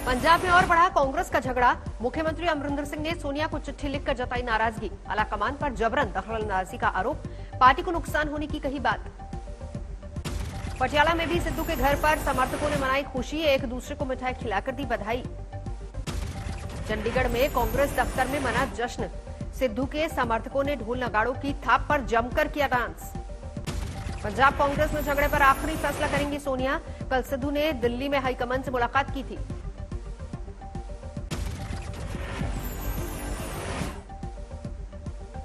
पंजाब में और बढ़ा कांग्रेस का झगड़ा। मुख्यमंत्री अमरिंदर सिंह ने सोनिया को चिट्ठी लिखकर जताई नाराजगी। आलाकमान पर जबरन दखलंदाजी का आरोप, पार्टी को नुकसान होने की कही बात। पटियाला में भी सिद्धू के घर पर समर्थकों ने मनाई खुशी, एक दूसरे को मिठाई खिलाकर दी बधाई। चंडीगढ़ में कांग्रेस दफ्तर में मना जश्न, सिद्धू के समर्थकों ने ढोल नगाड़ों की थाप पर जमकर किया डांस। पंजाब कांग्रेस में झगड़े पर आखिरी फैसला करेंगी सोनिया। कल सिद्धू ने दिल्ली में हाईकमान से मुलाकात की थी।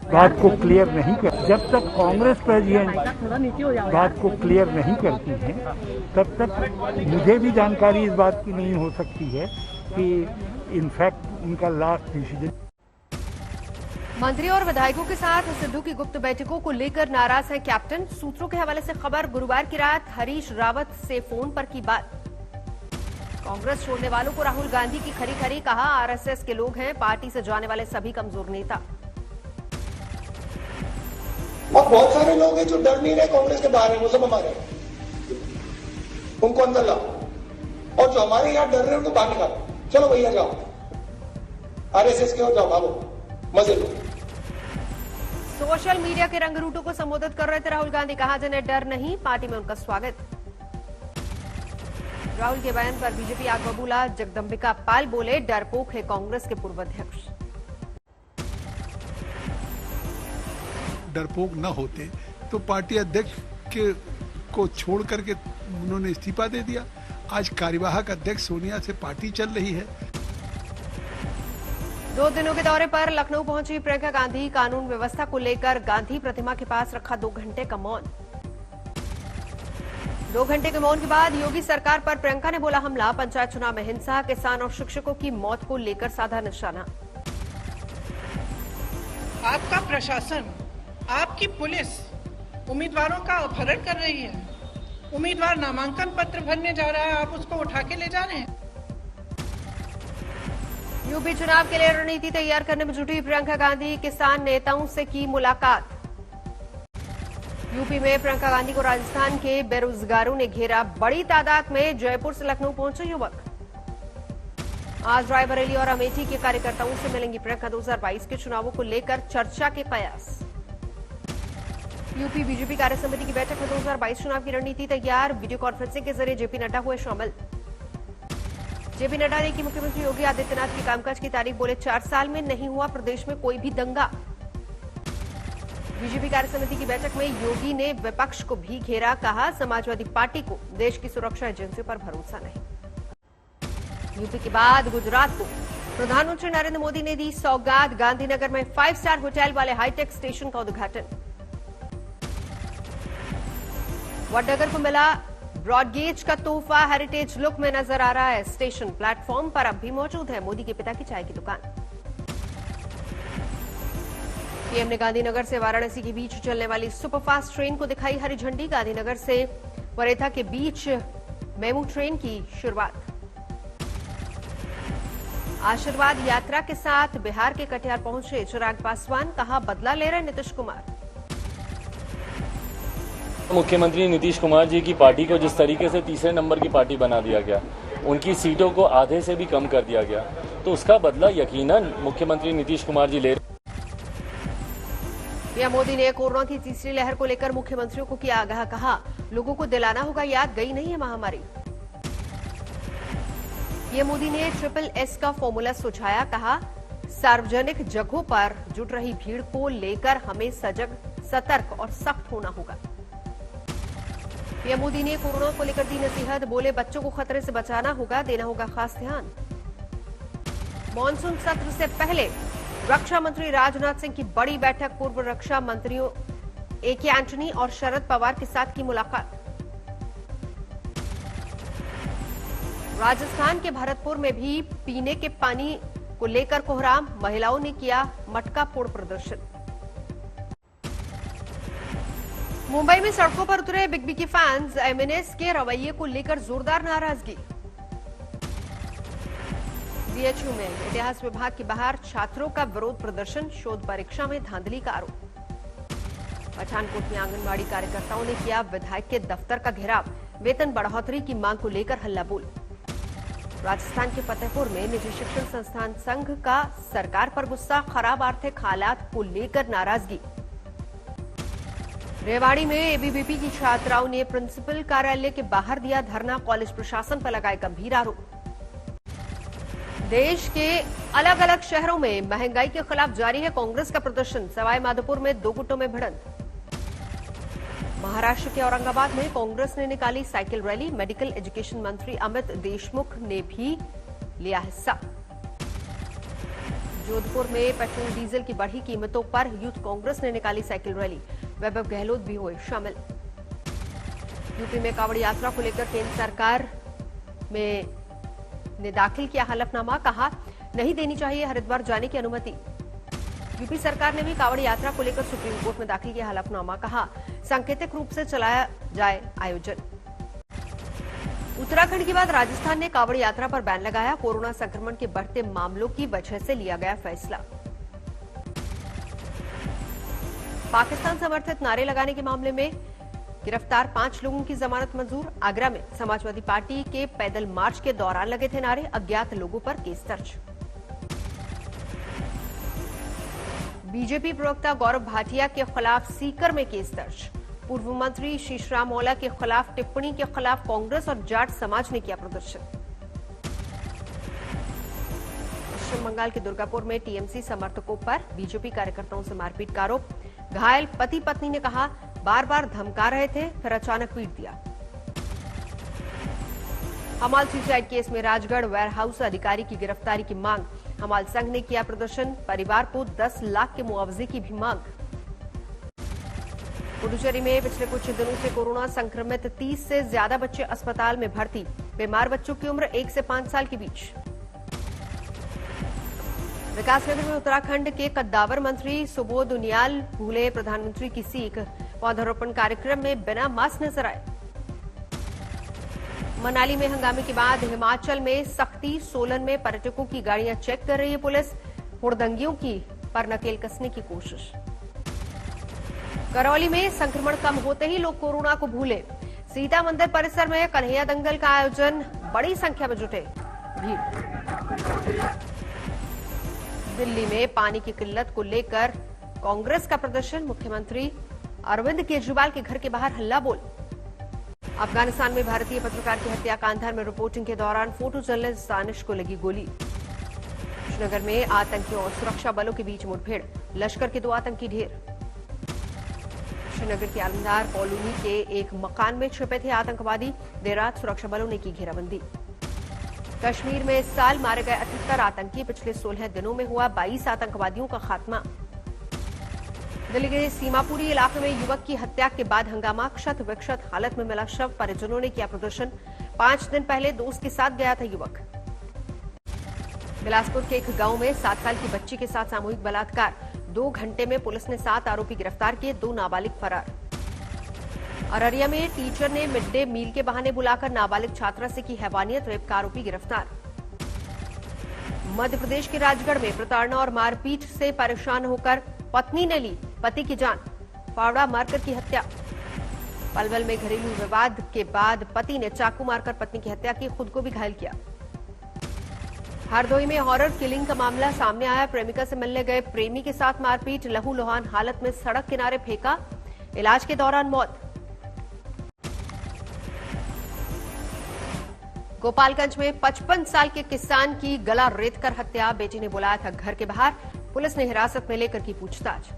बात को क्लियर नहीं कर, जब तक कांग्रेस प्रेसिडेंट बात को क्लियर नहीं करती है तब तक मुझे भी जानकारी इस बात की नहीं हो सकती है कि इनफैक्ट उनका लास्ट डिसीजन। मंत्री और विधायकों के साथ सिद्धू की गुप्त बैठकों को लेकर नाराज है कैप्टन। सूत्रों के हवाले से खबर, गुरुवार की रात हरीश रावत से फोन पर की बात। कांग्रेस छोड़ने वालों को राहुल गांधी की खरी खरी कहा, आरएसएस के लोग हैं, पार्टी से जाने वाले सभी कमजोर नेता। और बहुत सारे लोग हैं जो डर नहीं रहे कांग्रेस के बाहर है, वो सब हमारे, उनको अंदर लाओ, और जो हमारे यहाँ डर रहे हैं उनको बाहर निकालो। चलो भैया जाओ, आरएसएस के हो जाओ, भागो, मजे लो। सोशल मीडिया के रंगरूटों को संबोधित कर रहे थे राहुल गांधी, कहा जिन्हें डर नहीं, पार्टी में उनका स्वागत। राहुल के बयान पर बीजेपी आग बबूला। जगदंबिका पाल बोले, डरपोक है कांग्रेस के पूर्व अध्यक्ष। डरपोक न होते तो पार्टी अध्यक्ष को छोड़ करके उन्होंने इस्तीफा दे दिया। आज कार्यवाहक अध्यक्ष सोनिया से पार्टी चल रही है। 2 दिनों के दौरे पर लखनऊ पहुंची प्रियंका गांधी। कानून व्यवस्था को लेकर गांधी प्रतिमा के पास रखा 2 घंटे का मौन। 2 घंटे के मौन के बाद योगी सरकार पर प्रियंका ने बोला हमला। पंचायत चुनाव में हिंसा, किसान और शिक्षकों की मौत को लेकर साधा निशाना। आपका प्रशासन, आपकी पुलिस उम्मीदवारों का अपहरण कर रही है। उम्मीदवार नामांकन पत्र भरने जा रहा है, आप उसको उठा के ले जा रहे हैं। यूपी चुनाव के लिए रणनीति तैयार करने में जुटी प्रियंका गांधी। किसान नेताओं से की मुलाकात। यूपी में प्रियंका गांधी को राजस्थान के बेरोजगारों ने घेरा। बड़ी तादाद में जयपुर से लखनऊ पहुंचे युवक। आज रायबरेली और अमेठी के कार्यकर्ताओं से मिलेंगी प्रियंका। 2022 के चुनावों को लेकर चर्चा के कयास। यूपी बीजेपी कार्य समिति की बैठक में 2022 चुनाव की रणनीति तैयार। वीडियो कॉन्फ्रेंसिंग के जरिए जेपी नड्डा हुए शामिल। जेपी नड्डा ने की मुख्यमंत्री योगी आदित्यनाथ की कामकाज की तारीफ, बोले 4 साल में नहीं हुआ प्रदेश में कोई भी दंगा। बीजेपी कार्य समिति की बैठक में योगी ने विपक्ष को भी घेरा, कहा समाजवादी पार्टी को देश की सुरक्षा एजेंसियों पर भरोसा नहीं। यूपी के बाद गुजरात को प्रधानमंत्री नरेंद्र मोदी ने दी सौगात। गांधीनगर में 5 स्टार होटल वाले हाईटेक स्टेशन का उद्घाटन। वडनगर को मिला ब्रॉडगेज का तोहफा, हेरिटेज लुक में नजर आ रहा है स्टेशन। प्लेटफॉर्म पर अब भी मौजूद है मोदी के पिता की चाय की दुकान। पीएम ने गांधीनगर से वाराणसी के बीच चलने वाली सुपरफास्ट ट्रेन को दिखाई हरी झंडी। गांधीनगर से वरेथा के बीच मेमू ट्रेन की शुरुआत। आशीर्वाद यात्रा के साथ बिहार के कटिहार पहुंचे चिराग पासवान, कहा बदला ले रहे नीतीश कुमार। मुख्यमंत्री नीतीश कुमार जी की पार्टी को जिस तरीके से तीसरे नंबर की पार्टी बना दिया गया, उनकी सीटों को आधे से भी कम कर दिया गया, तो उसका बदला यकीनन मुख्यमंत्री नीतीश कुमार जी ले रहे। पीएम मोदी ने कोरोना की तीसरी लहर को लेकर मुख्यमंत्रियों को किया आगाह, कहा लोगों को दिलाना होगा याद, गई नहीं है महामारी। पीएम मोदी ने SSS का फॉर्मूला सुझाया, कहा सार्वजनिक जगहों पर जुट रही भीड़ को लेकर हमें सजग, सतर्क और सख्त होना होगा। पीएम मोदी ने कोरोना को लेकर दी नसीहत, बोले बच्चों को खतरे से बचाना होगा, देना होगा खास ध्यान। मॉनसून सत्र से पहले रक्षा मंत्री राजनाथ सिंह की बड़ी बैठक। पूर्व रक्षा मंत्रियों AK एंटनी और शरद पवार के साथ की मुलाकात। राजस्थान के भरतपुर में भी पीने के पानी को लेकर कोहराम, महिलाओं ने किया मटका फोड़ प्रदर्शन। मुंबई में सड़कों पर उतरे बिग बी के फैंस, MNS के रवैये को लेकर जोरदार नाराजगी। बीएचयू में इतिहास विभाग के बाहर छात्रों का विरोध प्रदर्शन, शोध परीक्षा में धांधली का आरोप। पठानकोट में आंगनबाड़ी कार्यकर्ताओं ने किया विधायक के दफ्तर का घेराव, वेतन बढ़ोतरी की मांग को लेकर हल्ला बोल। राजस्थान के फतेहपुर में निजी शिक्षण संस्थान संघ का सरकार पर गुस्सा, खराब आर्थिक हालात को लेकर नाराजगी। रेवाड़ी में एबीवीपी की छात्राओं ने प्रिंसिपल कार्यालय के बाहर दिया धरना, कॉलेज प्रशासन पर लगाए गंभीर आरोप। देश के अलग अलग शहरों में महंगाई के खिलाफ जारी है कांग्रेस का प्रदर्शन, सवाई माधोपुर में 2 गुटों में भिड़ंत। महाराष्ट्र के औरंगाबाद में कांग्रेस ने निकाली साइकिल रैली, मेडिकल एजुकेशन मंत्री अमित देशमुख ने भी लिया हिस्सा। जोधपुर में पेट्रोल डीजल की बढ़ी कीमतों पर यूथ कांग्रेस ने निकाली साइकिल रैली, वैभव गहलोत भी हुए शामिल। यूपी में कांवड़ यात्रा को लेकर केंद्र सरकार ने दाखिल किया हलफनामा, कहा नहीं देनी चाहिए हरिद्वार जाने की अनुमति। यूपी सरकार ने भी कांवड़ यात्रा को लेकर सुप्रीम कोर्ट में दाखिल किया हलफनामा, कहा सांकेतिक रूप से चलाया जाए आयोजन। उत्तराखंड के बाद राजस्थान ने कांवड़ यात्रा पर बैन लगाया, कोरोना संक्रमण के बढ़ते मामलों की वजह से लिया गया फैसला। पाकिस्तान समर्थित नारे लगाने के मामले में गिरफ्तार 5 लोगों की जमानत मंजूर। आगरा में समाजवादी पार्टी के पैदल मार्च के दौरान लगे थे नारे, अज्ञात लोगों पर केस दर्ज। बीजेपी प्रवक्ता गौरव भाटिया के खिलाफ सीकर में केस दर्ज। पूर्व मंत्री शीशराम मौला के खिलाफ टिप्पणी के खिलाफ कांग्रेस और जाट समाज ने किया प्रदर्शन। पश्चिम बंगाल के दुर्गापुर में टीएमसी समर्थकों पर बीजेपी कार्यकर्ताओं से मारपीट का आरोप। घायल पति पत्नी ने कहा बार बार धमका रहे थे, फिर अचानक पीट दिया। हमाल सुसाइड केस में राजगढ़ वेयरहाउस अधिकारी की गिरफ्तारी की मांग। हमाल संघ ने किया प्रदर्शन, परिवार को 10 लाख के मुआवजे की भी मांग। पुडुचेरी में पिछले कुछ दिनों से कोरोना संक्रमित 30 से ज्यादा बच्चे अस्पताल में भर्ती। बीमार बच्चों की उम्र 1 से 5 साल के बीच। विकासनगर में उत्तराखंड के कद्दावर मंत्री सुबोध उनियाल भूले प्रधानमंत्री की सीख। पौधारोपण कार्यक्रम में बिना मास्क नजर आए। मनाली में हंगामे के बाद हिमाचल में सख्ती, सोलन में पर्यटकों की गाड़ियां चेक कर रही है पुलिस। हुड़दंगियों की पर नकेल कसने की कोशिश। करौली में संक्रमण कम होते ही लोग कोरोना को भूले। सीता मंदिर परिसर में कन्हैया दंगल का आयोजन, बड़ी संख्या में जुटे भीड़। दिल्ली में पानी की किल्लत को लेकर कांग्रेस का प्रदर्शन, मुख्यमंत्री अरविंद केजरीवाल के घर के बाहर हल्ला बोल। अफगानिस्तान में भारतीय पत्रकार की हत्या कांधार में रिपोर्टिंग के दौरान फोटो चलने दानिश को लगी गोली। श्रीनगर में आतंकियों और सुरक्षा बलों के बीच मुठभेड़, लश्कर के 2 आतंकी ढेर। श्रीनगर के आलमदार कॉलोनी के एक मकान में छिपे थे आतंकवादी, देर रात सुरक्षा बलों ने की घेराबंदी। कश्मीर में इस साल मारे गए 78 आतंकी, पिछले 16 दिनों में हुआ 22 आतंकवादियों का खात्मा। दिल्ली के सीमापुरी इलाके में युवक की हत्या के बाद हंगामा, क्षत विक्षत हालत में मिला शव, परिजनों ने किया प्रदर्शन। 5 दिन पहले दोस्त के साथ गया था युवक। बिलासपुर के एक गांव में 7 साल की बच्ची के साथ सामूहिक बलात्कार, 2 घंटे में पुलिस ने 7 आरोपी गिरफ्तार किए, 2 नाबालिग फरार। अररिया में टीचर ने मिड डे मील के बहाने बुलाकर नाबालिग छात्रा से की हैवानियत, रेप का आरोपी गिरफ्तार। मध्य प्रदेश के राजगढ़ में प्रताड़ना और मारपीट से परेशान होकर पत्नी ने ली पति की जान, फावड़ा मारकर की हत्या। पलवल में घरेलू विवाद के बाद पति ने चाकू मारकर पत्नी की हत्या की, खुद को भी घायल किया। हरदोई में हॉरर किलिंग का मामला सामने आया, प्रेमिका से मिलने गए प्रेमी के साथ मारपीट, लहूलुहान हालत में सड़क किनारे फेंका, इलाज के दौरान मौत। गोपालगंज में 55 साल के किसान की गला रेत कर हत्या, बेटी ने बुलाया था घर के बाहर, पुलिस ने हिरासत में लेकर की पूछताछ।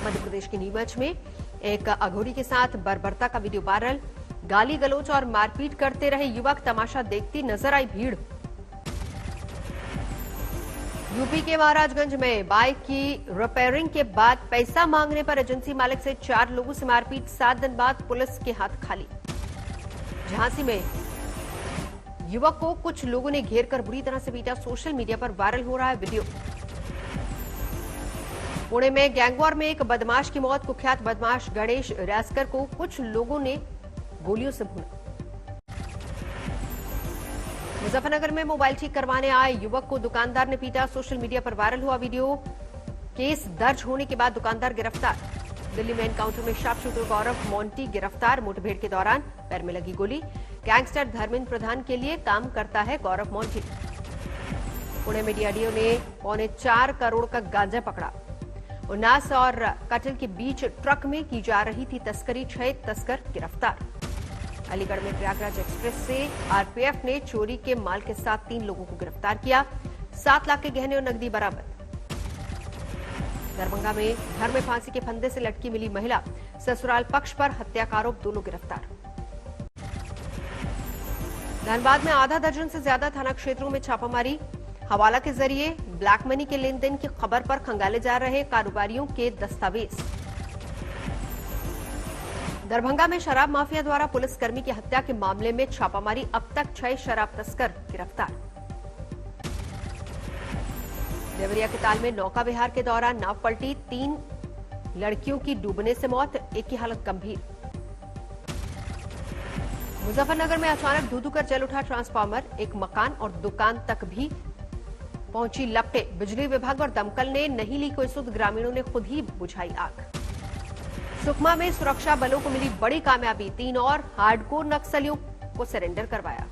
मध्य प्रदेश के नीमच में एक अघोरी के साथ बर्बरता का वीडियो वायरल, गाली गलौच और मारपीट करते रहे युवक, तमाशा देखती नजर आई भीड़। यूपी के महाराजगंज में बाइक की रिपेयरिंग के बाद पैसा मांगने पर एजेंसी मालिक से 4 लोगों से मारपीट, 7 दिन बाद पुलिस के हाथ खाली। झांसी में युवक को कुछ लोगों ने घेरकर बुरी तरह से पीटा, सोशल मीडिया पर वायरल हो रहा है वीडियो। पुणे में गैंगवॉर में एक बदमाश की मौत, कुख्यात बदमाश गणेश राजकर को कुछ लोगों ने गोलियों से भूना। मुजफ्फरनगर में मोबाइल ठीक करवाने आए युवक को दुकानदार ने पीटा, सोशल मीडिया पर वायरल हुआ वीडियो। केस दर्ज होने के बाद दुकानदार गिरफ्तार। दिल्ली में एनकाउंटर में शार्प शूटर गौरव मोंटी गिरफ्तार, मुठभेड़ के दौरान पैर में लगी गोली। गैंगस्टर धर्मेंद्र प्रधान के लिए काम करता है गौरव मोंटी। पुणे में डीआरडीओ ने 4.25 करोड़ का गांजा पकड़ा। उन्नास और कटल के बीच ट्रक में की जा रही थी तस्करी, 6 तस्कर गिरफ्तार। अलीगढ़ में प्रयागराज एक्सप्रेस से आरपीएफ ने चोरी के माल के साथ 3 लोगों को गिरफ्तार किया। 7 लाख के गहने और नकदी बरामद। दरभंगा में घर में फांसी के फंदे से लटकी मिली महिला, ससुराल पक्ष पर हत्या का आरोप, 2 लोग गिरफ्तार। धनबाद में आधा दर्जन से ज्यादा थाना क्षेत्रों में छापामारी। हवाला के जरिए ब्लैक मनी के लेन देन की खबर पर खंगाले जा रहे कारोबारियों के दस्तावेज। दरभंगा में शराब माफिया द्वारा पुलिसकर्मी की हत्या के मामले में छापामारी, अब तक 6 शराब तस्कर गिरफ्तार। देवरिया के ताल में नौका विहार के दौरान नाव पलटी, 3 लड़कियों की डूबने से मौत, एक की हालत गंभीर। मुजफ्फरनगर में अचानक धू-धू कर जल उठा ट्रांसफार्मर, एक मकान और दुकान तक भी पहुंची लपटे। बिजली विभाग और दमकल ने नहीं ली कोई सुध, ग्रामीणों ने खुद ही बुझाई आग। सुकमा में सुरक्षा बलों को मिली बड़ी कामयाबी, 3 और हार्डकोर नक्सलियों को सरेंडर करवाया।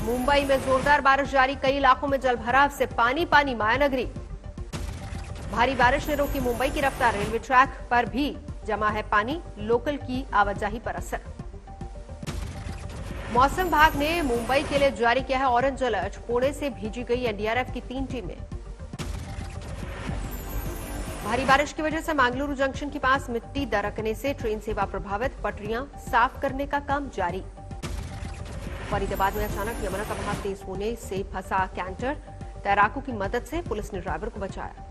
मुंबई में जोरदार बारिश जारी, कई इलाकों में जलभराव से पानी पानी मायानगरी। भारी बारिश ने रोकी मुंबई की रफ्तार, रेलवे ट्रैक पर भी जमा है पानी, लोकल की आवाजाही पर असर। मौसम विभाग ने मुंबई के लिए जारी किया है ऑरेंज अलर्ट, पुणे से भेजी गई एनडीआरएफ की 3 टीमें। भारी बारिश की वजह से मंगलुरु जंक्शन के पास मिट्टी दरकने से ट्रेन सेवा प्रभावित, पटरियां साफ करने का काम जारी। फरीदाबाद में अचानक यमुना का बहाव तेज होने से फंसा कैंटर, तैराकों की मदद से पुलिस ने ड्राइवर को बचाया।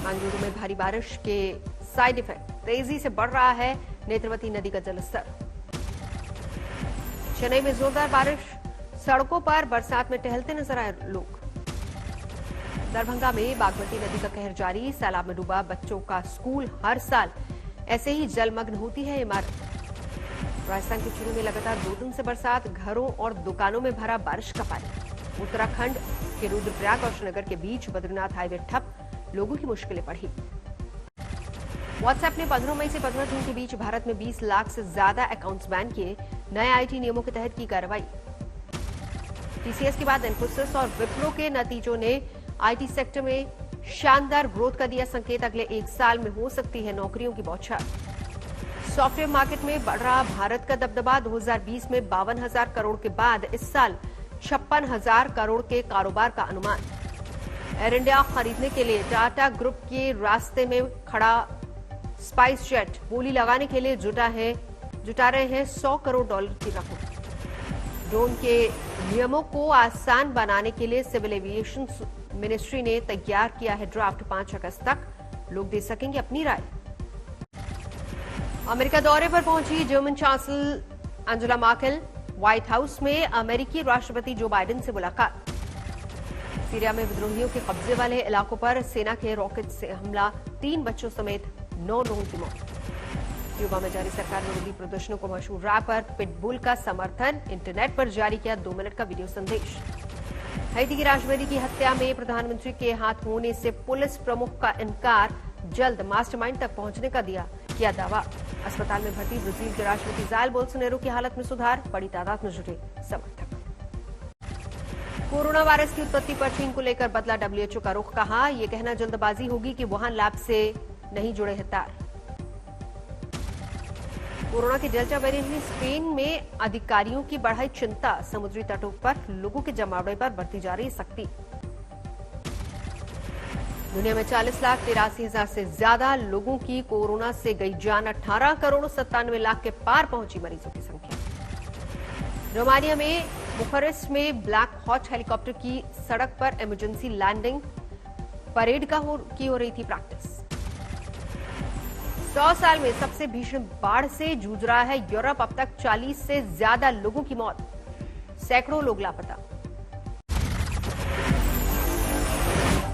मंगलुरु में भारी बारिश के साइड इफेक्ट, तेजी से बढ़ रहा है नेत्रवती नदी का जलस्तर। चेन्नई में जोरदार बारिश, सड़कों पर बरसात में टहलते नजर आए लोग। दरभंगा में बागमती नदी का कहर जारी, सैलाब में डूबा बच्चों का स्कूल, हर साल ऐसे ही जलमग्न होती है इमारत। राजस्थान के चुरू में लगातार 2 दिन से बरसात, घरों और दुकानों में भरा बारिश का पानी। उत्तराखंड के रुद्रप्रयाग और श्रीनगर के बीच बद्रीनाथ हाईवे ठप, लोगों की मुश्किलें बढ़ी। व्हाट्सएप ने 15 मई से 15 जून के बीच भारत में 20 लाख से ज्यादा अकाउंट्स बैन किए, नए आईटी नियमों के तहत की कार्रवाई। टीसीएस के बाद इन्फोसिस और विप्रो के नतीजों ने आईटी सेक्टर में शानदार ग्रोथ का दिया संकेत, अगले 1 साल में हो सकती है नौकरियों की बौछार। सॉफ्टवेयर मार्केट में बढ़ रहा भारत का दबदबा, 2020 में 52,000 करोड़ के बाद इस साल 56,000 करोड़ के कारोबार का अनुमान। एयर इंडिया खरीदने के लिए टाटा ग्रुप के रास्ते में खड़ा स्पाइस जेट बोली लगाने के लिए जुटा रहे हैं $100 करोड़ की रकम। ड्रोन के नियमों को आसान बनाने के लिए सिविल एविएशन मिनिस्ट्री ने तैयार किया है ड्राफ्ट, 5 अगस्त तक लोग दे सकेंगे अपनी राय। अमेरिका दौरे पर पहुंची German chancellor Angela Merkel, white house में अमेरिकी राष्ट्रपति जो बाइडेन से मुलाकात। सीरिया में विद्रोहियों के कब्जे वाले इलाकों पर सेना के रॉकेट से हमला, 3 बच्चों समेत 9 लोगों की मौत। क्यूबा में जारी सरकार विरोधी प्रदर्शनों को मशहूर रैपर पिटबुल का समर्थन, इंटरनेट पर जारी किया 2 मिनट का वीडियो संदेश। हैती की राष्ट्रपति की हत्या में प्रधानमंत्री के हाथ होने से पुलिस प्रमुख का इनकार, जल्द मास्टरमाइंड तक पहुंचने का किया दावा। अस्पताल में भर्ती ब्राजील के राष्ट्रपति जाइर बोल्सोनारो की हालत में सुधार, बड़ी तादाद में जुटे समर्थक। कोरोना वायरस की उत्पत्ति पर चीन को लेकर बदला डब्ल्यूएचओ का रुख, कहा यह कहना जल्दबाजी होगी कि वुहान लैब से नहीं जुड़े हैं तार। कोरोना के डेल्टा वेरिएंट में स्पेन में अधिकारियों की बढ़ाई चिंता, समुद्री तटों पर लोगों के जमावड़े पर बरती जा रही सख्ती। दुनिया में 40,83,000 से ज्यादा लोगों की कोरोना से गई जान, 18 करोड़ 97 लाख के पार पहुंची मरीजों की संख्या। रोमानिया में बुखारेस्ट में ब्लैक हॉट हेलीकॉप्टर की सड़क पर इमरजेंसी लैंडिंग परेड की हो रही थी प्रैक्टिस। 100 साल में सबसे भीषण बाढ़ से जूझ रहा है यूरोप, अब तक 40 से ज्यादा लोगों की मौत, सैकड़ों लोग लापता।